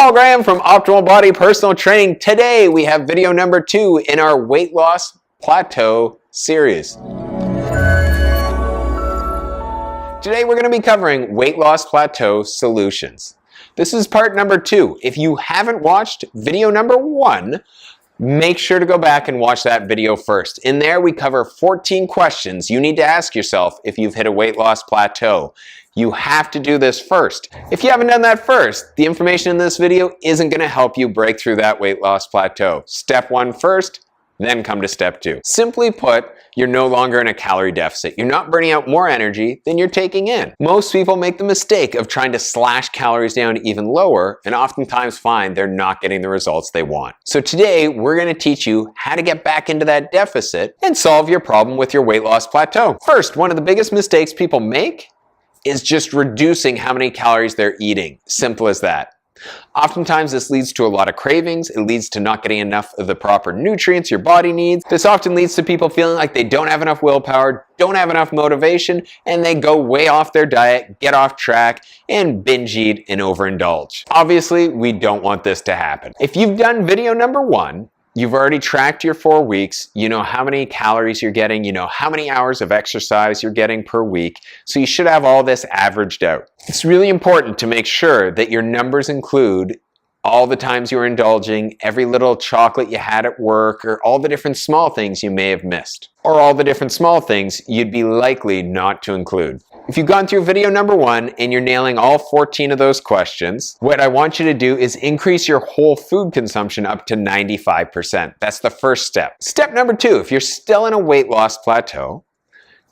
Paul Graham from Optimal Body Personal Training. Today we have video number 2 in our weight loss plateau series. Today we're going to be covering weight loss plateau solutions. This is part number 2. If you haven't watched video number 1, make sure to go back and watch that video first. In there we cover 14 questions you need to ask yourself if you've hit a weight loss plateau. You have to do this first. If you haven't done that first, the information in this video isn't going to help you break through that weight loss plateau. Step 1 first, then come to step 2. Simply put, you're no longer in a calorie deficit. You're not burning out more energy than you're taking in. Most people make the mistake of trying to slash calories down even lower and oftentimes find they're not getting the results they want. So today, we're going to teach you how to get back into that deficit and solve your problem with your weight loss plateau. First, one of the biggest mistakes people make is just reducing how many calories they're eating. Simple as that. Oftentimes this leads to a lot of cravings. It leads to not getting enough of the proper nutrients your body needs. This often leads to people feeling like they don't have enough willpower, don't have enough motivation, and they go way off their diet, get off track, and binge eat and overindulge. Obviously, we don't want this to happen. If you've done video number 1, you've already tracked your 4 weeks, you know how many calories you're getting, you know how many hours of exercise you're getting per week, so you should have all this averaged out. It's really important to make sure that your numbers include all the times you were indulging, every little chocolate you had at work, or all the different small things you may have missed, or all the different small things you'd be likely not to include. If you've gone through video number 1 and you're nailing all 14 of those questions, what I want you to do is increase your whole food consumption up to 95%. That's the first step. Step number 2, if you're still in a weight loss plateau,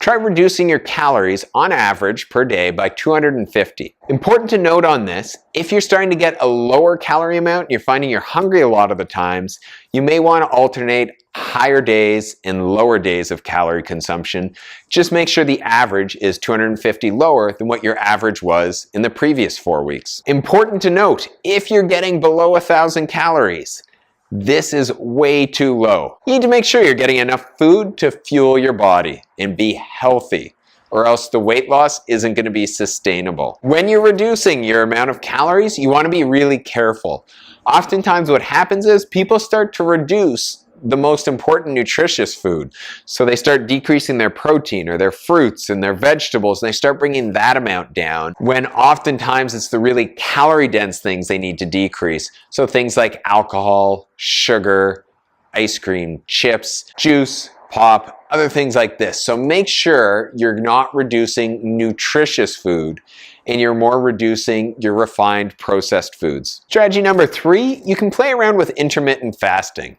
try reducing your calories on average per day by 250. Important to note on this, if you're starting to get a lower calorie amount and you're finding you're hungry a lot of the times, you may want to alternate higher days and lower days of calorie consumption. Just make sure the average is 250 lower than what your average was in the previous 4 weeks. Important to note, if you're getting below 1,000 calories, this is way too low. You need to make sure you're getting enough food to fuel your body and be healthy, or else the weight loss isn't going to be sustainable. When you're reducing your amount of calories, you want to be really careful. Oftentimes what happens is people start to reduce the most important nutritious food. So they start decreasing their protein or their fruits and their vegetables, and they start bringing that amount down, when oftentimes it's the really calorie dense things they need to decrease. So things like alcohol, sugar, ice cream, chips, juice, pop, other things like this. So make sure you're not reducing nutritious food and you're more reducing your refined processed foods. Strategy number 3, you can play around with intermittent fasting.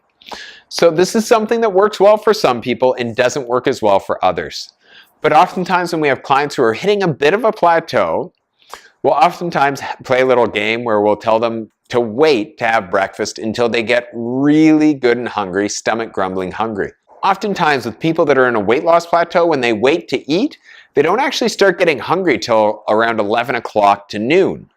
So this is something that works well for some people and doesn't work as well for others. But oftentimes when we have clients who are hitting a bit of a plateau, we'll oftentimes play a little game where we'll tell them to wait to have breakfast until they get really good and hungry, stomach grumbling hungry. Oftentimes with people that are in a weight loss plateau, when they wait to eat, they don't actually start getting hungry till around 11 o'clock to noon.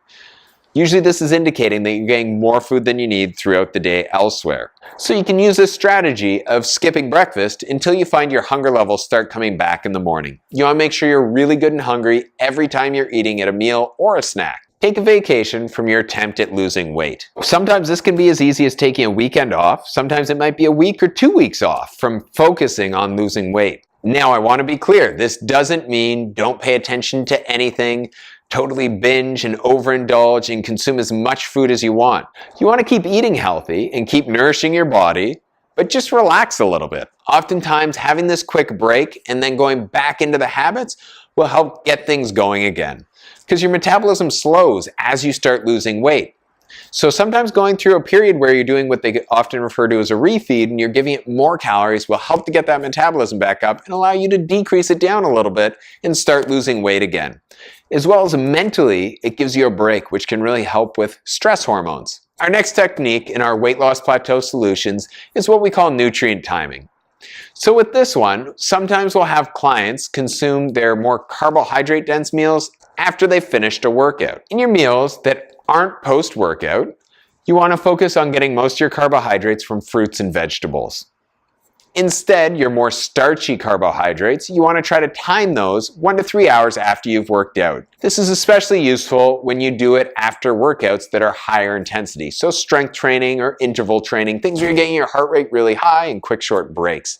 Usually this is indicating that you're getting more food than you need throughout the day elsewhere. So you can use this strategy of skipping breakfast until you find your hunger levels start coming back in the morning. You want to make sure you're really good and hungry every time you're eating at a meal or a snack. Take a vacation from your attempt at losing weight. Sometimes this can be as easy as taking a weekend off. Sometimes it might be a week or 2 weeks off from focusing on losing weight. Now I want to be clear, this doesn't mean don't pay attention to anything, totally binge and overindulge and consume as much food as you want. You want to keep eating healthy and keep nourishing your body, but just relax a little bit. Oftentimes having this quick break and then going back into the habits will help get things going again, because your metabolism slows as you start losing weight. So sometimes going through a period where you're doing what they often refer to as a refeed and you're giving it more calories will help to get that metabolism back up and allow you to decrease it down a little bit and start losing weight again. As well as mentally, it gives you a break, which can really help with stress hormones. Our next technique in our weight loss plateau solutions is what we call nutrient timing. So with this one, sometimes we'll have clients consume their more carbohydrate dense meals after they've finished a workout. In your meals that aren't post-workout, you want to focus on getting most of your carbohydrates from fruits and vegetables. Instead, your more starchy carbohydrates, you want to try to time those 1 to 3 hours after you've worked out. This is especially useful when you do it after workouts that are higher intensity, so strength training or interval training, things where you're getting your heart rate really high and quick short breaks,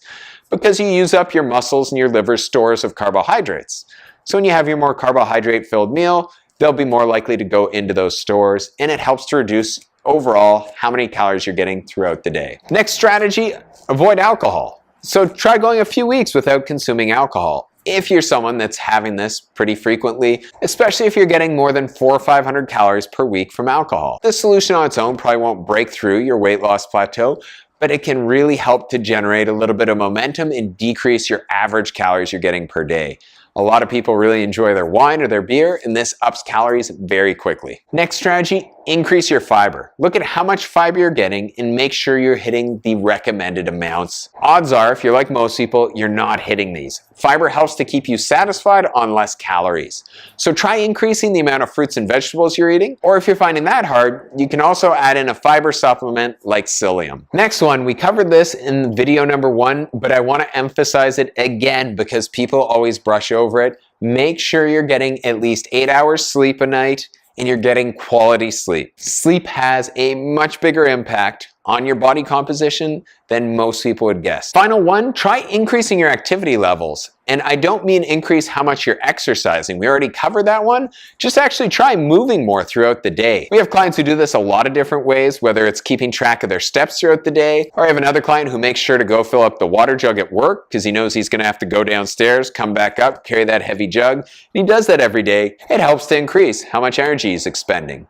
because you use up your muscles and your liver's stores of carbohydrates. So when you have your more carbohydrate-filled meal, they'll be more likely to go into those stores, and it helps to reduce overall how many calories you're getting throughout the day. Next strategy, avoid alcohol. So try going a few weeks without consuming alcohol. If you're someone that's having this pretty frequently, especially if you're getting more than 400 or 500 calories per week from alcohol. This solution on its own probably won't break through your weight loss plateau, but it can really help to generate a little bit of momentum and decrease your average calories you're getting per day. A lot of people really enjoy their wine or their beer, and this ups calories very quickly. Next strategy, increase your fiber. Look at how much fiber you're getting and make sure you're hitting the recommended amounts. Odds are, if you're like most people, you're not hitting these. Fiber helps to keep you satisfied on less calories. So try increasing the amount of fruits and vegetables you're eating, or if you're finding that hard, you can also add in a fiber supplement like psyllium. Next one, we covered this in video number 1, but I want to emphasize it again because people always brush over it. Make sure you're getting at least 8 hours sleep a night and you're getting quality sleep. Sleep has a much bigger impact on your body composition than most people would guess. Final one, try increasing your activity levels. And I don't mean increase how much you're exercising. We already covered that one. Just actually try moving more throughout the day. We have clients who do this a lot of different ways, whether it's keeping track of their steps throughout the day, or I have another client who makes sure to go fill up the water jug at work because he knows he's gonna have to go downstairs, come back up, carry that heavy jug. And he does that every day. It helps to increase how much energy he's expending.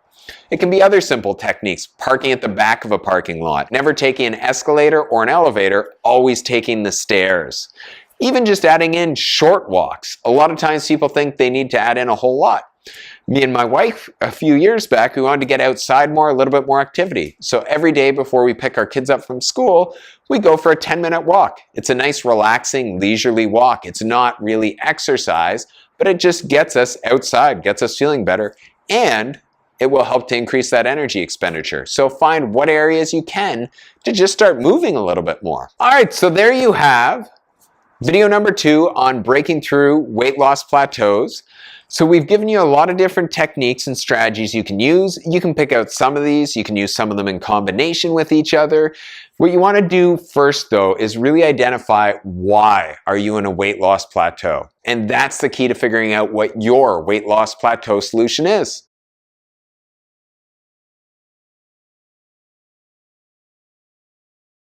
It can be other simple techniques, parking at the back of a parking lot, never taking an escalator or an elevator, always taking the stairs. Even just adding in short walks. A lot of times people think they need to add in a whole lot. Me and my wife, a few years back, we wanted to get outside more, a little bit more activity. So every day before we pick our kids up from school, we go for a 10-minute walk. It's a nice, relaxing, leisurely walk. It's not really exercise, but it just gets us outside, gets us feeling better, and it will help to increase that energy expenditure. So find what areas you can to just start moving a little bit more. All right, so there you have video number 2 on breaking through weight loss plateaus. So we've given you a lot of different techniques and strategies you can use. You can pick out some of these. You can use some of them in combination with each other. What you want to do first, though, is really identify why are you in a weight loss plateau. And that's the key to figuring out what your weight loss plateau solution is.